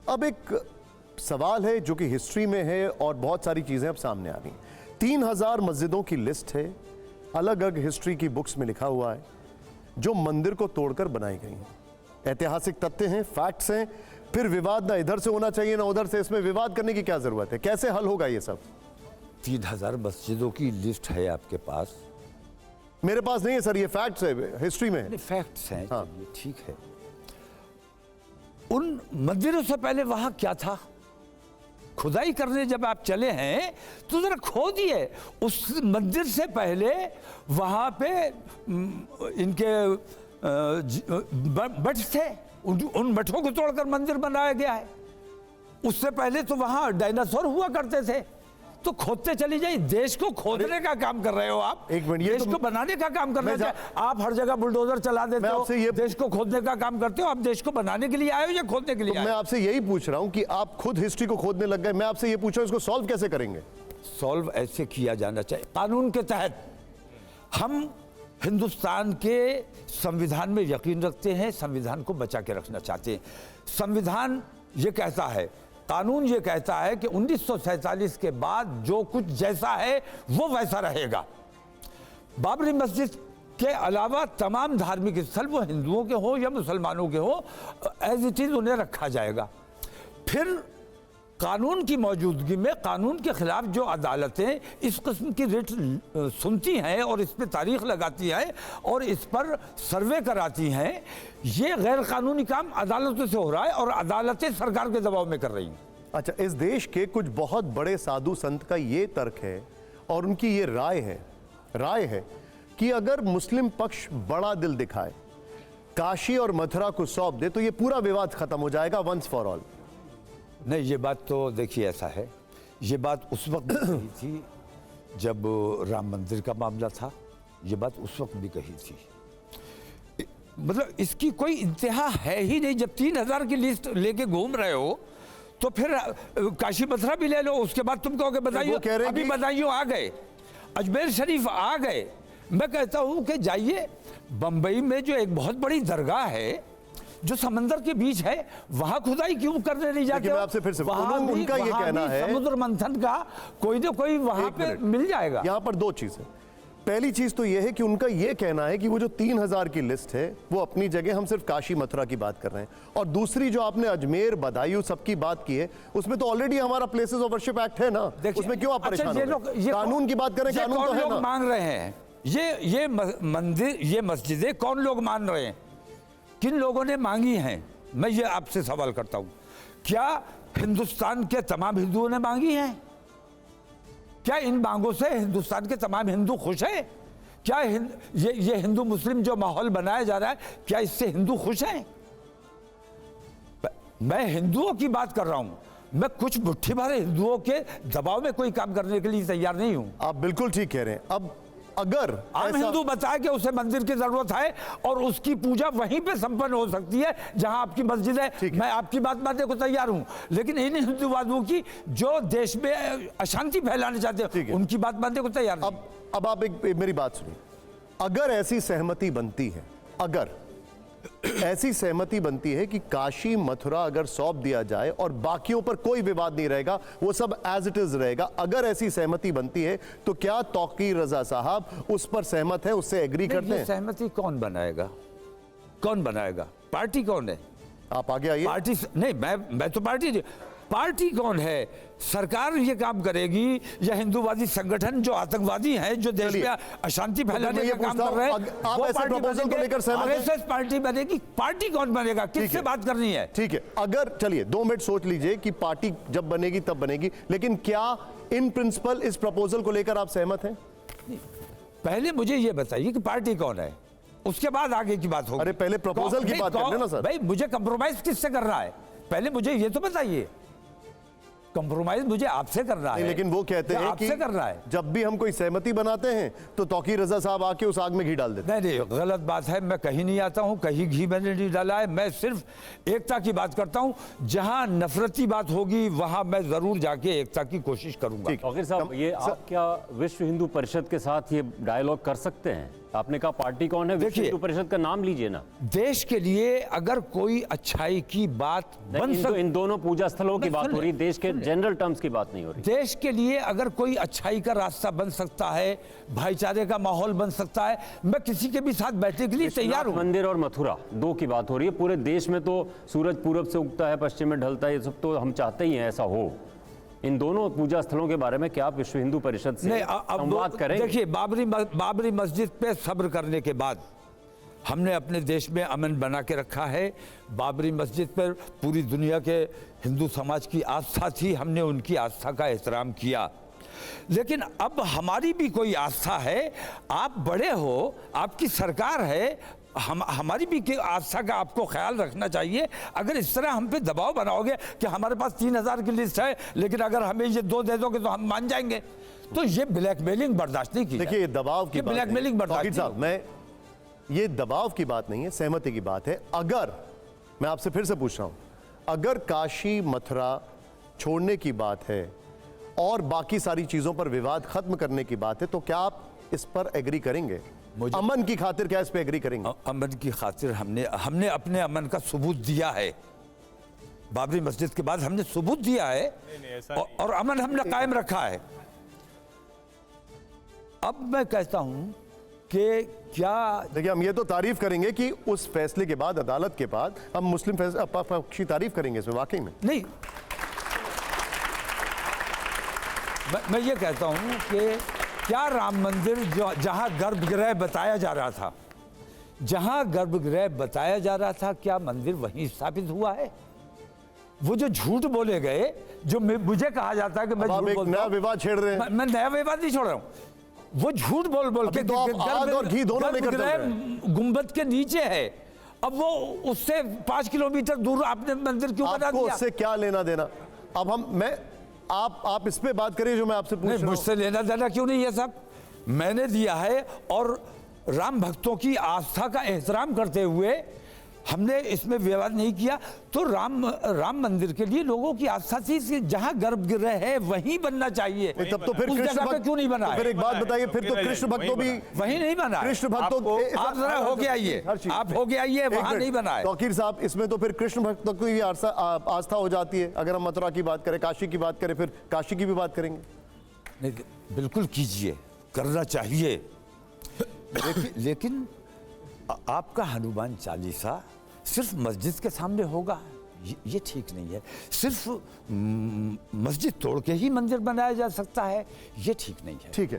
अब एक सवाल है जो कि हिस्ट्री में है और बहुत सारी चीजें अब सामने आ रही हैं। 3000 मस्जिदों की लिस्ट है, अलग अलग हिस्ट्री की बुक्स में लिखा हुआ है, जो मंदिर को तोड़कर बनाई गई हैं। ऐतिहासिक तथ्य हैं, फैक्ट्स हैं, फिर विवाद ना इधर से होना चाहिए ना उधर से, इसमें विवाद करने की क्या जरूरत है? कैसे हल होगा ये सब? 3000 मस्जिदों की लिस्ट है आपके पास? मेरे पास नहीं है सर, ये फैक्ट्स है, हिस्ट्री में है। फैक्ट्स हैं, हाँ। चलिए ठीक है। उन मंदिरों से पहले वहां क्या था? खुदाई करने जब आप चले हैं तो जरा खोदिए, उस मंदिर से पहले वहां पे इनके मठ थे, उन मठों को तोड़कर मंदिर बनाया गया है। उससे पहले तो वहां डायनासोर हुआ करते थे। तो खोदते चली जाइए, देश को खोदने का काम कर रहे हो आप, एक मिनट, ये देश को बनाने का काम कर रहे हो। आप हर जगह बुलडोजर चला देते हो, देश को खोदने का काम करते हो। आप देश को बनाने के लिए आए हो या खोदने के लिए आए हो? मैं आपसे यही पूछ रहा हूं कि आप खुद हिस्ट्री को खोदने लग गए। मैं आपसे ये पूछ रहा हूं, इसको सॉल्व कैसे करेंगे? सॉल्व ऐसे किया जाना चाहिए, कानून के तहत। हम हिंदुस्तान के संविधान में यकीन रखते हैं, संविधान को बचा के रखना चाहते हैं। संविधान ये कहता है, कानून ये कहता है कि 1947 के बाद जो कुछ जैसा है वो वैसा रहेगा। बाबरी मस्जिद के अलावा तमाम धार्मिक स्थल, वो हिंदुओं के हो या मुसलमानों के हो, एज इट इज उन्हें रखा जाएगा। फिर कानून की मौजूदगी में कानून के खिलाफ जो अदालतें इस किस्म की रिट सुनती हैं और इस पर तारीख लगाती हैं और इस पर सर्वे कराती हैं, ये गैर कानूनी काम अदालतों से हो रहा है और अदालतें सरकार के दबाव में कर रही हैं। अच्छा, इस देश के कुछ बहुत बड़े साधु संत का ये तर्क है और उनकी ये राय है कि अगर मुस्लिम पक्ष बड़ा दिल दिखाए, काशी और मथुरा को सौंप दे, तो ये पूरा विवाद खत्म हो जाएगा वंस फॉर ऑल। नहीं, ये बात तो देखिए ऐसा है, ये बात उस वक्त भी कही थी जब राम मंदिर का मामला था, ये बात उस वक्त भी कही थी। मतलब इसकी कोई इंतहा है ही नहीं। जब 3000 की लिस्ट लेके घूम रहे हो तो फिर काशी मथुरा भी ले लो, उसके बाद तुम कहोगे बदायूं, अभी बदायूं आ गए, अजमेर शरीफ आ गए। मैं कहता हूं कि जाइए, बंबई में जो एक बहुत बड़ी दरगाह है जो समंदर के बीच है, वहां खुदाई क्यों करने नहीं जाते? आपसे फिर से उनका ये कहना है समुद्र मंथन का कोई ना कोई वहां पे मिल जाएगा। यहां पर दो चीजें। पहली चीज तो यह है कि उनका यह कहना है कि वो जो 3000 की लिस्ट है वो अपनी जगह, हम सिर्फ काशी मथुरा की बात कर रहे हैं। और दूसरी जो आपने अजमेर बदायूं सबकी बात की है, उसमें तो ऑलरेडी हमारा प्लेसेस ऑफ वर्शिप एक्ट है ना, उसमें क्यों आप परेशान हो रहे हैं? कानून की बात करें, कानून तो है ना। मांग रहे हैं ये मंदिर, ये मस्जिदें कौन लोग मान रहे हैं, किन लोगों ने मांगी हैं? मैं ये आपसे सवाल करता हूं, क्या हिंदुस्तान के तमाम हिंदुओं ने मांगी हैं? क्या इन मांगों से हिंदुस्तान के तमाम हिंदू खुश हैं? क्या ये हिंदू मुस्लिम जो माहौल बनाया जा रहा है, क्या इससे हिंदू खुश हैं? मैं हिंदुओं की बात कर रहा हूं, मैं कुछ मुट्ठी भर हिंदुओं के दबाव में कोई काम करने के लिए तैयार नहीं हूं। आप बिल्कुल ठीक कह रहे हैं। अब अगर आम हिंदू बताए कि उसे मंदिर की जरूरत है और उसकी पूजा वहीं पे संपन्न हो सकती है जहां आपकी मस्जिद है, मैं आपकी बात मानने को तैयार हूं। लेकिन इन हिंदूवादियों की जो देश में अशांति फैलाने चाहते हैं, उनकी बात मानने को तैयार नहीं। अब आप एक मेरी बात सुनिए। अगर ऐसी सहमति बनती है, अगर ऐसी सहमति बनती है कि काशी मथुरा अगर सौंप दिया जाए और बाकियों पर कोई विवाद नहीं रहेगा, वो सब एज इट इज रहेगा, अगर ऐसी सहमति बनती है, तो क्या तौकीर रजा साहब उस पर सहमत है, उससे एग्री करते हैं? सहमति कौन बनाएगा? कौन बनाएगा? पार्टी कौन है? आप आगे आइए। पार्टी नहीं, मैं तो पार्टी कौन है? सरकार ये काम करेगी या हिंदूवादी संगठन जो आतंकवादी हैं, जो देश में अशांति फैलाने का काम कर रहे हैं, आप ऐसे प्रपोजल को लेकर सहमत हैं? आरएसएस पार्टी बनेगी। पार्टी कौन बनेगा? किससे बात करनी है? ठीक है, अगर चलिए 2 मिनट सोच लीजिए कि पार्टी जब बनेगी तब बनेगी, लेकिन क्या इन प्रिंसिपल इस प्रपोजल को लेकर आप सहमत हैं? पहले मुझे ये बताइए कि पार्टी कौन है, उसके बाद आगे की बात होगी। अरे पहले प्रपोजल की बात करते हैं ना सर। भाई मुझे कंप्रोमाइज किससे करना है, पहले मुझे ये तो बताइए। कंप्रोमाइज मुझे आपसे करना है। लेकिन वो कहते हैं कि करना है, जब भी हम कोई सहमति बनाते हैं तो तौकीर रजा साहब आके उस आग में घी डाल देते हैं। नहीं, गलत बात है। मैं कहीं नहीं आता हूं, कहीं घी मैंने नहीं डाला है। मैं सिर्फ एकता की बात करता हूं। जहां नफरती बात होगी वहां मैं जरूर जाके एकता की कोशिश करूंगा। तौकीर साहब, ये आप क्या विश्व हिंदू परिषद के साथ ये डायलॉग कर सकते हैं? आपने कहा पार्टी कौन है, विश्व देखिए, हिंदू परिषद का नाम लीजिए ना। देश के लिए अगर कोई अच्छाई की बात बन इन दोनों पूजा स्थलों की नहीं, बात सुन हो रही, ले, देश के जनरल टर्म्स की बात नहीं हो रही। देश के लिए अगर कोई अच्छाई का रास्ता बन सकता है, भाईचारे का माहौल बन सकता है, मैं किसी के भी साथ बैठने के लिए तैयार हूं। मंदिर और मथुरा दो की बात हो रही है। पूरे देश में तो सूरज पूरब से उगता है, पश्चिम में ढलता है, ये सब तो हम चाहते ही हैं ऐसा हो। इन दोनों पूजा स्थलों के बारे में क्या आप विश्व हिंदू परिषद से संवाद करें? देखिए, बाबरी मस्जिद पे सब्र करने के बाद हमने अपने देश में अमन बना के रखा है। बाबरी मस्जिद पर पूरी दुनिया के हिंदू समाज की आस्था थी, हमने उनकी आस्था का एहतराम किया। लेकिन अब हमारी भी कोई आस्था है, आप बड़े हो, आपकी सरकार है, हमारी भी आस्था का आपको ख्याल रखना चाहिए। अगर इस तरह हम पे दबाव बनाओगे कि हमारे पास 3000 की लिस्ट है, लेकिन अगर हमें ये 2 दे दोगे तो हम मान जाएंगे, तो ये ब्लैकमेलिंग बर्दाश्त नहीं की। देखिए, ये दबाव की बात ब्लैकमेलिंग बर्दाश्त तौकीर साहब, मैं ये दबाव की बात नहीं है, सहमति की बात है। अगर मैं आपसे फिर से पूछ रहा हूं, अगर काशी मथुरा छोड़ने की बात है और बाकी सारी चीजों पर विवाद खत्म करने की बात है, तो क्या आप इस पर एग्री करेंगे? अमन की खातिर क्या इस पे एग्री करेंगे? अमन की खातिर हमने अपने अमन का सबूत दिया है। बाबरी मस्जिद के बाद हमने सबूत दिया है और अमन हमने कायम रखा है। अब मैं कहता हूं कि क्या, देखिए, हम ये तो तारीफ करेंगे कि उस फैसले के बाद, अदालत के बाद, हम मुस्लिम पक्ष की तारीफ करेंगे इसमें, वाकई में नहीं, मैं ये कहता हूं कि क्या राम मंदिर जहां गर्भगृह बताया जा रहा था, क्या मंदिर वहीं स्थापित हुआ है? वो जो झूठ बोले गए, जो मुझे कहा जाता है कि मैं झूठ बोलता हूं, नया विवाद छेड़ रहे हैं। मैं नया विवाद नहीं छोड़ रहा हूं। वो झूठ बोल के तो आप आग और घी दोनों लेकर चल रहे हैं। गुंबद के नीचे है, अब वो उससे 5 किलोमीटर दूर आपने मंदिर क्यों बना आपको दिया? उससे क्या लेना देना? अब आप इस पे बात करिए जो मैं आपसे पूछ रहा हूं। मुझसे लेना देना क्यों नहीं है साहब? मैंने दिया है, और राम भक्तों की आस्था का एहतराम करते हुए हमने इसमें विवाद नहीं किया। तो राम मंदिर के लिए लोगों की आस्था थी कि जहां गर्भगृह है वहीं बनना चाहिए। तब तो फिर उस कृष्ण जगह पे भक्त क्यों नहीं बना तो है? फिर एक बात बताइए, फिर तो कृष्ण भक्तों भी वहीं नहीं बना है। कृष्ण भक्तों आप जरा हो गया ये, आप हो गया ये, वहां नहीं बना है। तौकीर साहब, इसमें तो फिर कृष्ण भक्तों की भी आस्था हो जाती है। अगर हम मथुरा की बात करें, काशी की बात करें, फिर काशी की भी बात करेंगे। नहीं, बिल्कुल कीजिए, करना चाहिए। लेकिन आपका हनुमान चालीसा सिर्फ मस्जिद के सामने होगा, ये ठीक नहीं है। सिर्फ मस्जिद तोड़ के ही मंदिर बनाया जा सकता है, ये ठीक नहीं है। ठीक है,